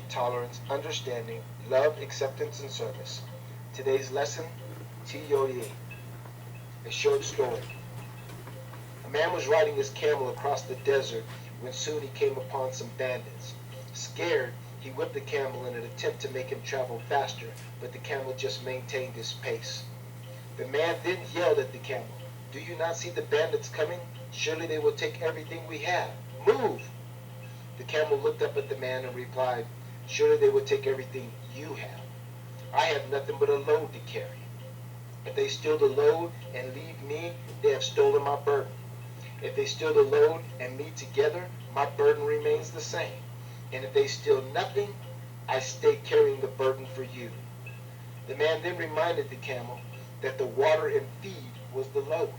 tolerance, understanding, love, acceptance, and service. Today's lesson, T.O.E., a short story. A man was riding his camel across the desert when soon he came upon some bandits. Scared, he whipped the camel in an attempt to make him travel faster, but the camel just maintained his pace. The man then yelled at the camel, "Do you not see the bandits coming? Surely they will take everything we have. Move!" The camel looked up at the man and replied, "Surely they will take everything you have. I have nothing but a load to carry. If they steal the load and leave me, they have stolen my burden. If they steal the load and me together, my burden remains the same. And if they steal nothing, I stay carrying the burden for you." The man then reminded the camel that the water and feed was the load.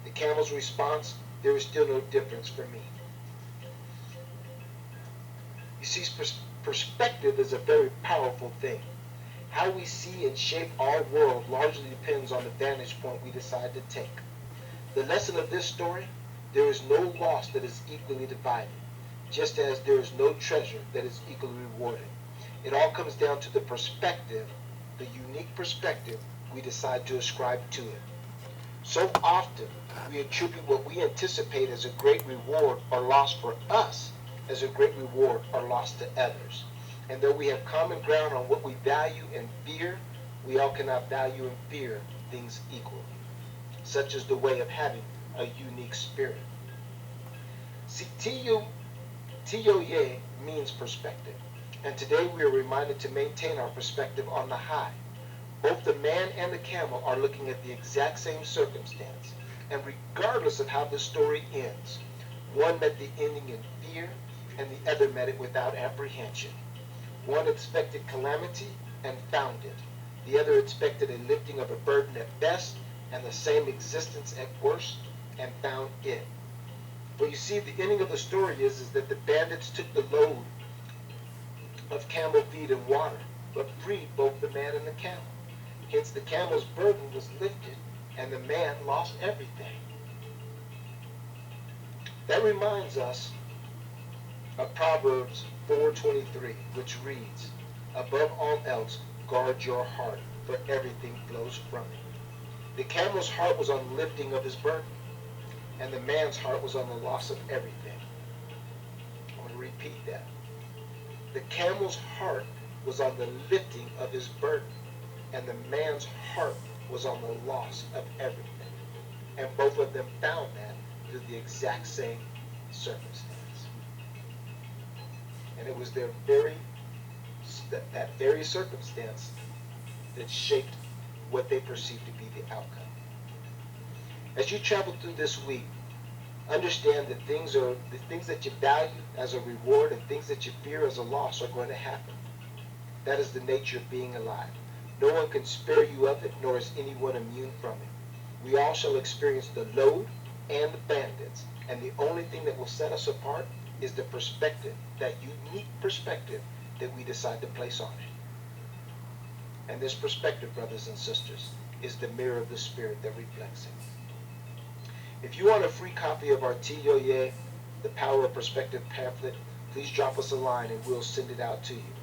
The camel's response, "There is still no difference for me." You see, perspective is a very powerful thing. How we see and shape our world largely depends on the vantage point we decide to take. The lesson of this story, there is no loss that is equally divided, just as there is no treasure that is equally rewarded. It all comes down to the perspective, the unique perspective we decide to ascribe to it. So often, we attribute what we anticipate as a great reward or loss for us as a great reward or loss to others. And though we have common ground on what we value and fear, we all cannot value and fear things equally. Such is the way of having a unique spirit. See, Tiyoye means perspective. And today we are reminded to maintain our perspective on the high. Both the man and the camel are looking at the exact same circumstance. And regardless of how the story ends, one met the ending in fear and the other met it without apprehension. One expected calamity and found it. The other expected a lifting of a burden at best and the same existence at worst and found it. For you see, the ending of the story is that the bandits took the load of camel feed and water, but freed both the man and the camel. Hence the camel's burden was lifted and the man lost everything. That reminds us of Proverbs 4:23, which reads, "Above all else, guard your heart, for everything flows from it." The camel's heart was on the lifting of his burden, and the man's heart was on the loss of everything. I'm going to repeat that. The camel's heart was on the lifting of his burden, and the man's heart was on the loss of everything. And both of them found that through the exact same circumstance. And it was that very circumstance that shaped what they perceived to be the outcome. As you travel through this week, understand that the things that you value as a reward and things that you fear as a loss are going to happen. That is the nature of being alive. No one can spare you of it, nor is anyone immune from it. We all shall experience the load and the bandits, and the only thing that will set us apart is the perspective, that unique perspective that we decide to place on it. And this perspective, brothers and sisters, is the mirror of the Spirit that reflects it. If you want a free copy of our Tiyoye, the Power of Perspective pamphlet, please drop us a line and we'll send it out to you.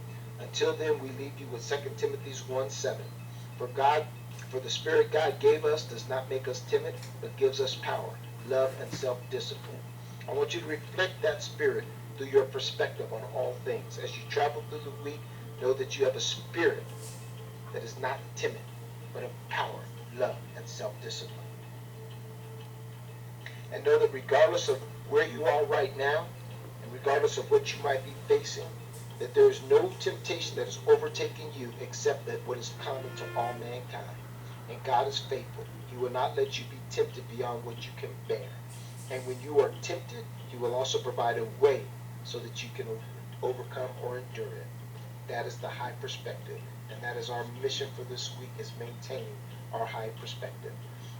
Until then, we leave you with 2 Timothy 1:7. For the Spirit God gave us does not make us timid, but gives us power, love, and self-discipline. I want you to reflect that spirit through your perspective on all things. As you travel through the week, know that you have a spirit that is not timid, but of power, love, and self-discipline. And know that regardless of where you are right now, and regardless of what you might be facing, that there is no temptation that is overtaking you except that what is common to all mankind. And God is faithful. He will not let you be tempted beyond what you can bear. And when you are tempted, He will also provide a way so that you can overcome or endure it. That is the high perspective. And that is our mission for this week, is maintaining our high perspective.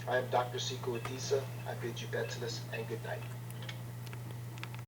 I am Dr. Siko Adisa. I bid you Betulas and good night.